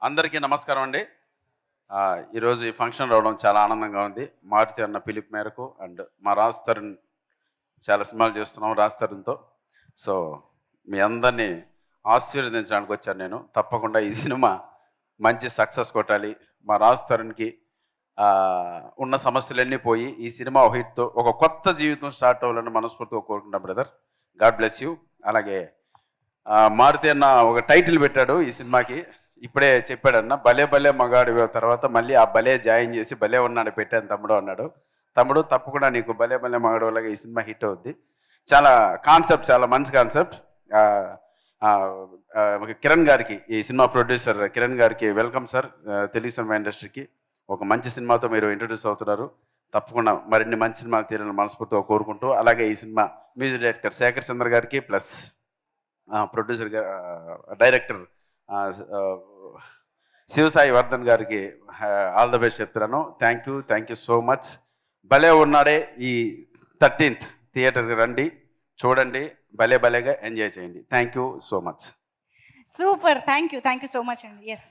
అందరికీ నమస్కారం అండి. ఈరోజు ఈ ఫంక్షన్ రావడం చాలా ఆనందంగా ఉంది. మారుతి అన్న పిలుపు మేరకు అండ్ మా రాజ్ తరుణ్ చాలా సినిమాలు చేస్తున్నాం రాజ్ తరుణ్‌తో. సో, మీ అందరినీ ఆశీర్వదించడానికి వచ్చాను నేను. తప్పకుండా ఈ సినిమా మంచి సక్సెస్ కొట్టాలి. మా రాజ్ తరుణ్‌కి ఉన్న సమస్యలన్నీ పోయి ఈ సినిమా ఒక హిట్‌తో ఒక కొత్త జీవితం స్టార్ట్ అవ్వాలని మనస్ఫూర్తిగా కోరుకుంటున్నా బ్రదర్. God bless you. అలాగే మారుతి అన్న ఒక టైటిల్ పెట్టాడు ఈ సినిమాకి. ఇప్పుడే చెప్పాడన్న భలే భలే మగాడు తర్వాత మళ్ళీ ఆ భలే జాయిన్ చేసి భలే ఉన్నాడు పెట్టాను తమ్ముడు అన్నాడు. తమ్ముడు తప్పకుండా నీకు భలే భలే మగాడు లాగా ఈ సినిమా హిట్ అవుద్ది. చాలా కాన్సెప్ట్ చాలా మంచి కాన్సెప్ట్. కిరణ్ గారికి ఈ సినిమా ప్రొడ్యూసర్ కిరణ్ గారికి వెల్కమ్ సార్. తెలుగు సినిమా ఇండస్ట్రీకి ఒక మంచి సినిమాతో మీరు ఇంట్రడ్యూస్ అవుతున్నారు. తప్పకుండా మరిన్ని మంచి సినిమాలు తీరాలని మనస్ఫూర్తిగా కోరుకుంటూ, అలాగే ఈ సినిమా మ్యూజిక్ డైరెక్టర్ శేఖర్ చంద్ర గారికి plus producer director Shivasai Vardhan గారికి ఆల్ ద బెస్ట్ చెప్తున్నాను. Thank you so much. భలే ఉన్నాడే ఈ 13th థియేటర్కి రండి, చూడండి, భలే భలేగా ఎంజాయ్ చేయండి. Thank you so much. Super. Thank you so much అండి. ఎస్.